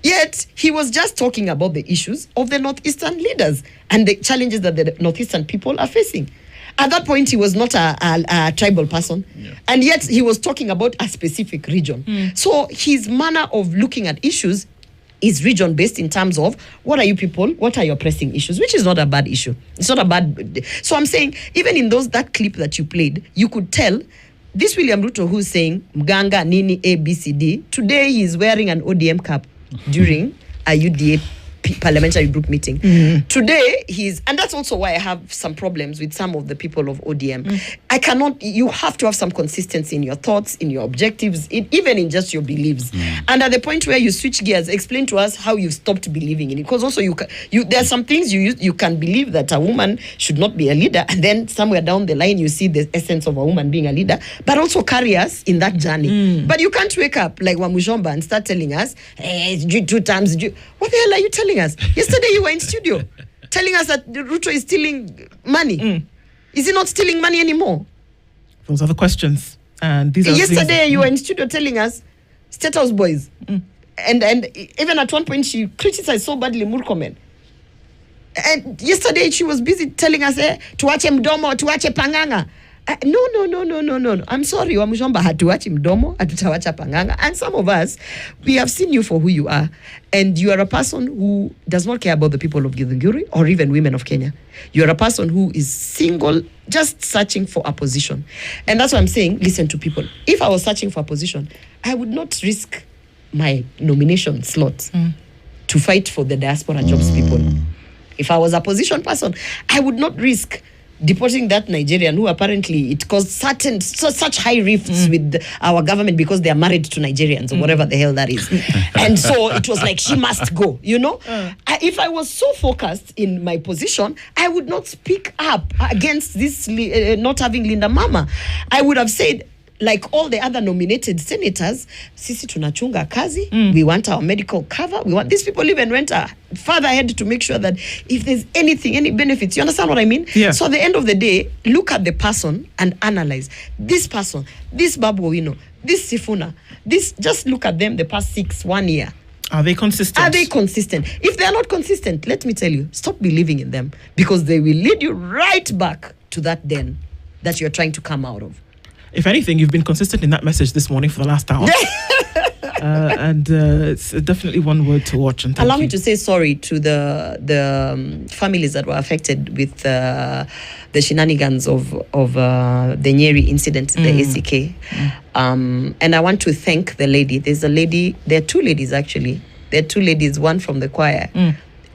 Yet, he was just talking about the issues of the Northeastern leaders and the challenges that the Northeastern people are facing. At that point, he was not a tribal person. And yet, he was talking about a specific region. So, his manner of looking at issues is region-based in terms of what are you people, what are your pressing issues, which is not a bad issue. It's not a bad... So, I'm saying, even in that clip that you played, you could tell this William Ruto who's saying, Mganga, Nini, A, B, C, D, today he's wearing an ODM cap during a UDA parliamentary group meeting. Today, and that's also why I have some problems with some of the people of ODM. You have to have some consistency in your thoughts, in your objectives, even in just your beliefs. And at the point where you switch gears, explain to us how you've stopped believing in it. Because also, there are some things you can believe that a woman should not be a leader, and then somewhere down the line, you see the essence of a woman being a leader, but also carry us in that journey. But you can't wake up like Wamushomba and start telling us, hey, it's 2 times. What the hell are you telling us? Yesterday you were in studio telling us that Ruto is stealing money. Is he not stealing money anymore? Those are the questions. And these are yesterday you were in studio telling us State House boys. And even at one point she criticized so badly Murkomen. And yesterday she was busy telling us, tuache mdomo, tuache panganga. No. I'm sorry, Wamushomba, hatuachi mdomo, hatutawacha panganga. And some of us, we have seen you for who you are. And you are a person who does not care about the people of Githunguri or even women of Kenya. You are a person who is single, just searching for a position. And that's why I'm saying, listen to people. If I was searching for a position, I would not risk my nomination slot to fight for the diaspora jobs people. If I was a position person, I would not risk deporting that Nigerian who apparently it caused such high rifts with our government because they are married to Nigerians or whatever the hell that is. And so it was like, she must go, you know. If I was so focused in my position, I would not speak up against this not having Linda Mama. I would have said, like all the other nominated senators, sisi tunachunga kazi, we want our medical cover, these people even went further ahead to make sure that if there's anything, any benefits, you understand what I mean? Yeah. So at the end of the day, look at the person and analyze. This person, this Babu Owino, this Sifuna, just look at them the past 1 year. Are they consistent? Are they consistent? If they are not consistent, let me tell you, stop believing in them because they will lead you right back to that den that you're trying to come out of. If anything, you've been consistent in that message this morning for the last hour. And it's definitely one word to watch. And allow me to say sorry to the families that were affected with the shenanigans of the Nyeri incident, the ACK. And I want to thank the lady. There are 2 ladies actually. There are 2 ladies, one from the choir,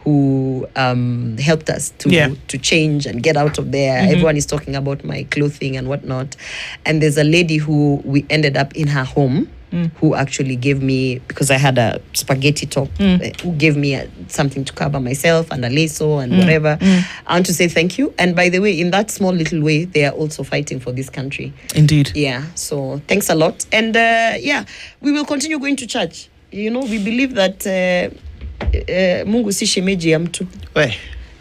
who who helped us to change and get out of there. Everyone is talking about my clothing and whatnot. And there's a lady who we ended up in her home who actually gave me, because I had a spaghetti top, who gave me something to cover myself and a lasso and whatever. I want to say thank you. And by the way, in that small little way, they are also fighting for this country. Indeed. Yeah. So thanks a lot. And we will continue going to church. You know, we believe that Mungu si shemeji ya mtu.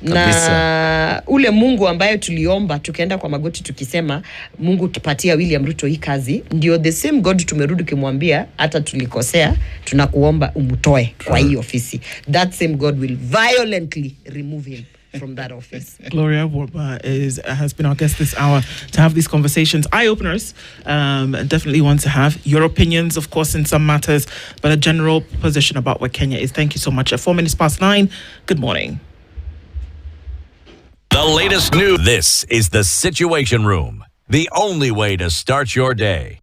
Na ule Mungu ambaye tuliomba tukaenda kwa magoti tukisema Mungu tupatia William Ruto hii kazi, ndio the same God tumerudi kumwambia hata tulikosea, tunakuomba umutoe kwa hii ofisi. That same God will violently remove him from that office. Gloria Orwoba has been our guest this hour to have these conversations, eye-openers, and definitely want to have your opinions, of course, in some matters, but a general position about where Kenya is. Thank you so much. At 9:04, good morning. The latest news. This is the Situation Room, the only way to start your day.